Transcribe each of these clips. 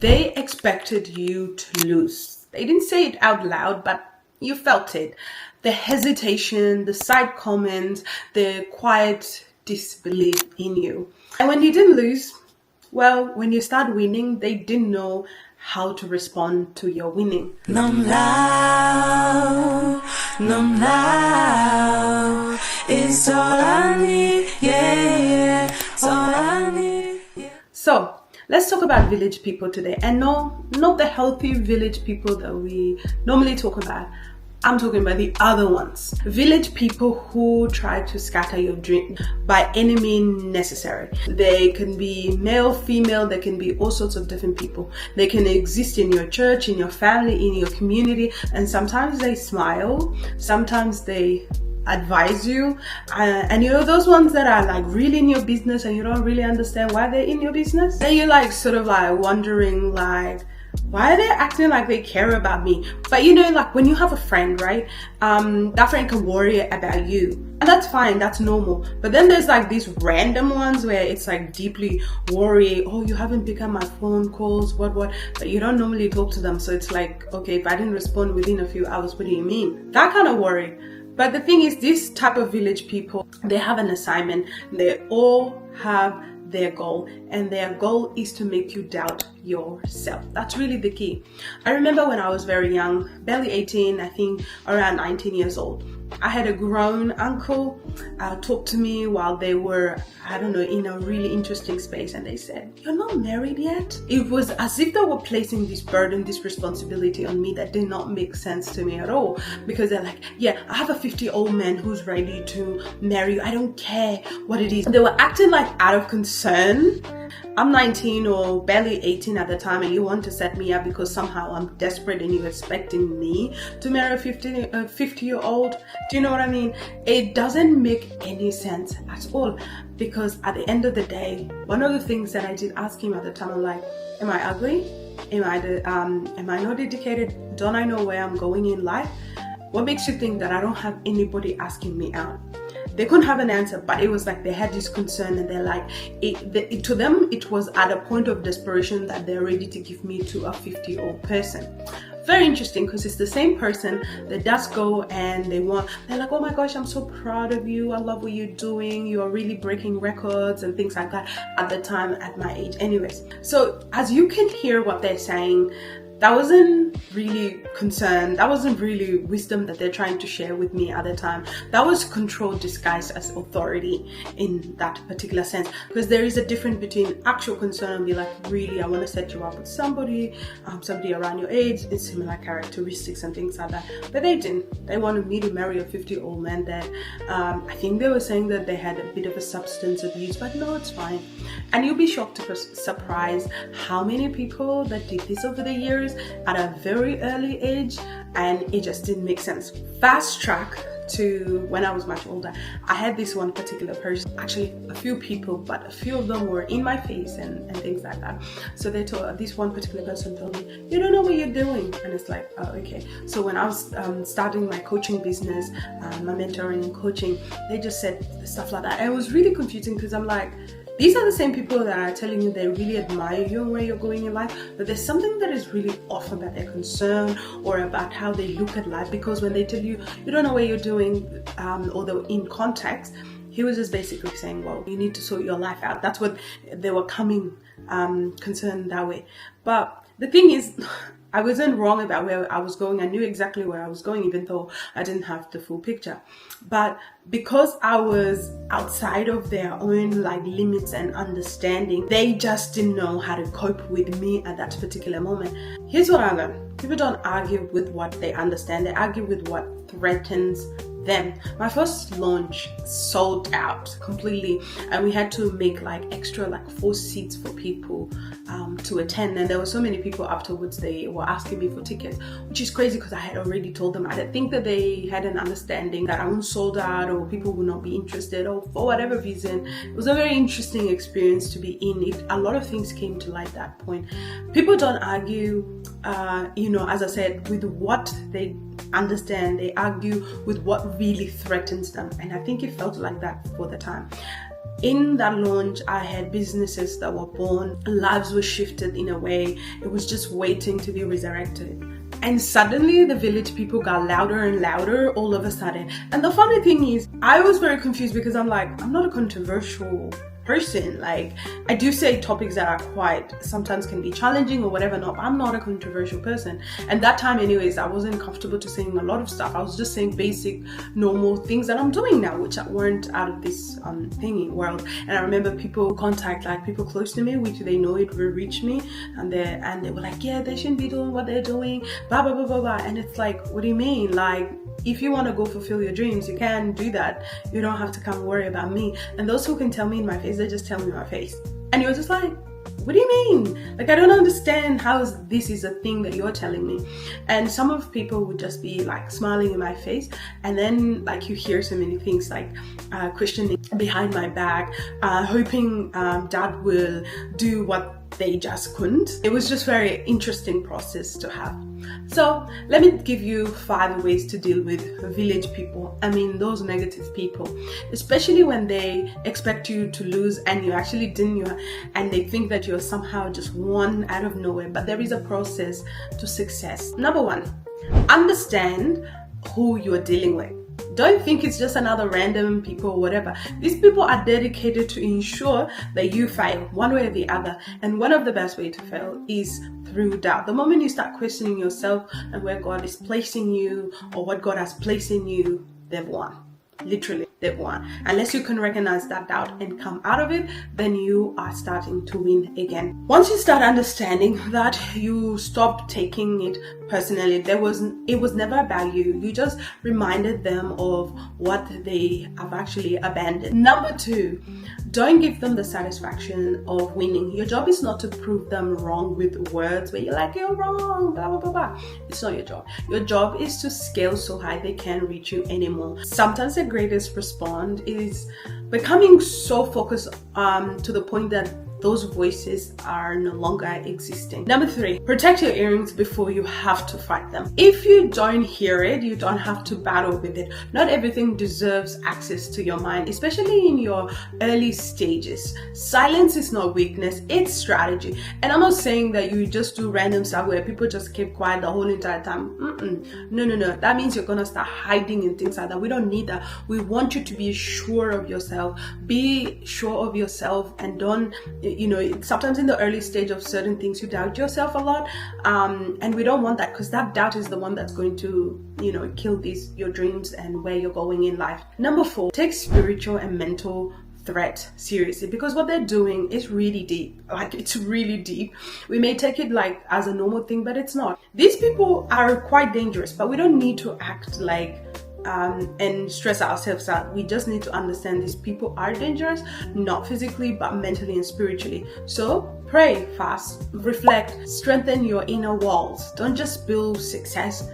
They expected you to lose. They didn't say it out loud, but you felt it. The hesitation, the side comments, the quiet disbelief in you. And when you didn't lose, well, when you start winning, they didn't know how to respond to your winning. Nhom Lau, Nhom Lau, it's all I need, yeah, it's all I need. Yeah. So, let's talk about village people today. And no, not the healthy village people that we normally talk about. I'm talking about the other ones. Village people who try to scatter your dream by any means necessary. They can be male, female, they can be all sorts of different people. They can exist in your church, in your family, in your community, and sometimes they smile, sometimes they advise you, and you know those ones that are like really in your business and you don't really understand why they're in your business. Then you're like sort of like wondering like, why are they acting like they care about me? But you know, like when you have a friend, right? That friend can worry about you, and that's fine, that's normal. But then there's like these random ones where it's like deeply worry. Oh, you haven't picked up my phone calls, what? But you don't normally talk to them, so it's like, okay, if I didn't respond within a few hours, what do you mean? That kind of worry. But the thing is, this type of village people, they have an assignment. They all have their goal, and their goal is to make you doubt yourself. That's really the key. I remember when I was very young, barely 18, I think around 19 years old, I had a grown uncle talk to me while they were, I don't know, in a really interesting space, and they said, "You're not married yet?" It was as if they were placing this burden, this responsibility on me that did not make sense to me at all, because they're like, yeah, I have a 50-year-old man who's ready to marry you. I don't care what it is. They were acting like out of concern. I'm 19 or barely 18 at the time, and you want to set me up because somehow I'm desperate and you're expecting me to marry a 50-year-old. Do you know what I mean? It doesn't make any sense at all, because at the end of the day, one of the things that I did ask him at the time, I'm like, am I ugly? Am I not dedicated? Don't I know where I'm going in life? What makes you think that I don't have anybody asking me out? They couldn't have an answer, but it was like they had this concern, and they're like, to them, it was at a point of desperation that they're ready to give me to a 50-year-old person. Very interesting, because it's the same person that does go and they're like, oh my gosh, I'm so proud of you. I love what you're doing. You're really breaking records and things like that at the time, at my age. Anyways, so as you can hear what they're saying, that wasn't really concern. That wasn't really wisdom that they're trying to share with me at the time. That was control disguised as authority in that particular sense. Because there is a difference between actual concern and be like, really, I want to set you up with somebody around your age, in similar characteristics and things like that. But they didn't. They wanted me to marry a 50-year-old man that I think they were saying that they had a bit of a substance abuse, but no, it's fine. And you'll be shocked to surprise how many people that did this over the years at a very early age, and it just didn't make sense. Fast track to when I was much older, I had this one particular person, actually a few people, but a few of them were in my face and things like that. So they told, this one particular person told me, you don't know what you're doing. And it's like, oh, okay. So when I was starting my coaching business, my mentoring and coaching, they just said stuff like that. And it was really confusing, because I'm like, these are the same people that are telling you they really admire you and where you're going in life, but there's something that is really off about their concern or about how they look at life. Because when they tell you, you don't know what you're doing, or they're in context, he was just basically saying, well, you need to sort your life out. That's what they were coming concerned that way. But the thing is, I wasn't wrong about where I was going. I knew exactly where I was going, even though I didn't have the full picture. But because I was outside of their own like limits and understanding, they just didn't know how to cope with me at that particular moment. Here's what I learned. People don't argue with what they understand. They argue with what threatens them. My first launch sold out completely, and we had to make like extra like 4 seats for people to attend, and there were so many people afterwards. They were asking me for tickets, which is crazy, because I had already told them. I think that they had an understanding that I won't sold out, or people would not be interested, or for whatever reason. It was a very interesting experience to be in. A lot of things came to light at that point. People don't argue, as I said, with what they understand. They argue with what really threatens them, and I think it felt like that for the time. In that launch, I had businesses that were born, lives were shifted in a way. It was just waiting to be resurrected. And suddenly the village people got louder and louder all of a sudden. And the funny thing is, I was very confused because I'm like, I'm not a controversial person. Like, I do say topics that are quite sometimes can be challenging or whatever, not, but I'm not a controversial person. And that time anyways, I wasn't comfortable to saying a lot of stuff. I was just saying basic normal things that I'm doing now, which weren't out of this thingy world. And I remember people contact, like people close to me, which they know it will reach me, and they were like, yeah, they shouldn't be doing what they're doing, blah blah blah blah blah. And it's like, what do you mean? Like, if you want to go fulfill your dreams, you can do that. You don't have to come worry about me. And those who can tell me in my face, they just tell me in my face. And you're just like, what do you mean? Like, I don't understand how this is a thing that you're telling me. And some of people would just be like smiling in my face, and then like you hear so many things like questioning behind my back, hoping dad will do what they just couldn't. It was just very interesting process to have. So let me give you 5 ways to deal with village people. I mean, those negative people, especially when they expect you to lose and you actually didn't, and they think that you're somehow just won out of nowhere. But there is a process to success. Number 1, understand who you're dealing with. Don't think it's just another random people or whatever. These people are dedicated to ensure that you fail one way or the other. And one of the best ways to fail is through doubt. The moment you start questioning yourself and where God is placing you or what God has placed in you, they've won. Literally, they've won. Unless you can recognize that doubt and come out of it, then you are starting to win again. Once you start understanding that, you stop taking it personally. It was never about you. You just reminded them of what they have actually abandoned. Number 2, don't give them the satisfaction of winning. Your job is not to prove them wrong with words where you're like, you're wrong, blah blah blah blah. It's not your job. Your job is to scale so high they can't reach you anymore. Sometimes the greatest response is becoming so focused to the point that those voices are no longer existing. Number 3, protect your earrings before you have to fight them. If you don't hear it, you don't have to battle with it. Not everything deserves access to your mind, especially in your early stages. Silence is not weakness, it's strategy. And I'm not saying that you just do random stuff where people just keep quiet the whole entire time. No. That means you're gonna start hiding and things like that. We don't need that. We want you to be sure of yourself. Be sure of yourself and don't, sometimes in the early stage of certain things, you doubt yourself a lot. And we don't want that, because that doubt is the one that's going to, kill your dreams and where you're going in life. Number 4, take spiritual and mental threat seriously, because what they're doing is really deep. Like, it's really deep. We may take it like as a normal thing, but it's not. These people are quite dangerous, but we don't need to act like and stress ourselves out. We just need to understand these people are dangerous, not physically but mentally and spiritually. So pray, fast, reflect, strengthen your inner walls. Don't just build success,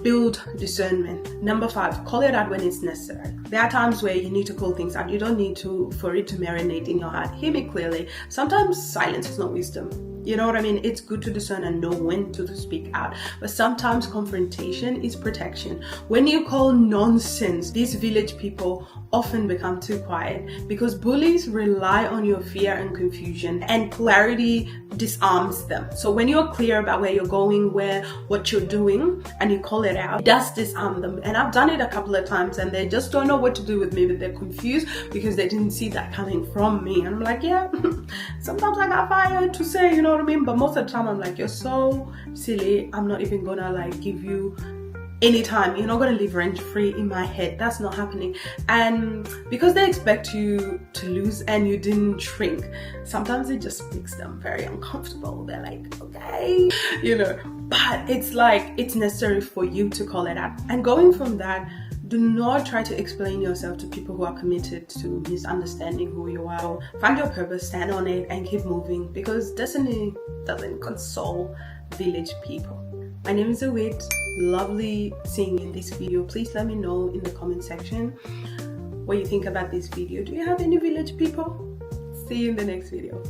build discernment. Number 5, call it out when it's necessary. There are times where you need to call things out. You don't need for it to marinate in your heart. Hear me clearly. Sometimes silence is not wisdom. You know what I mean? It's good to discern and know when to speak out. But sometimes confrontation is protection. When you call nonsense, these village people often become too quiet, because bullies rely on your fear and confusion, and clarity disarms them. So when you're clear about where you're going, what you're doing, and you call it out, it does disarm them. And I've done it a couple of times, and they just don't know what to do with me, but they're confused because they didn't see that coming from me. And I'm like, yeah, sometimes I got fired to say, you know what I mean? But most of the time I'm like, you're so silly, I'm not even gonna give you any time. You're not gonna live rent free in my head. That's not happening. And because they expect you to lose and you didn't shrink, sometimes it just makes them very uncomfortable. They're like, okay, but it's like, it's necessary for you to call it out. And going from that, do not try to explain yourself to people who are committed to misunderstanding who you are. Find your purpose, stand on it, and keep moving, because destiny doesn't console village people. My name is Awit. Lovely seeing you in this video. Please let me know in the comment section what you think about this video. Do you have any village people? See you in the next video.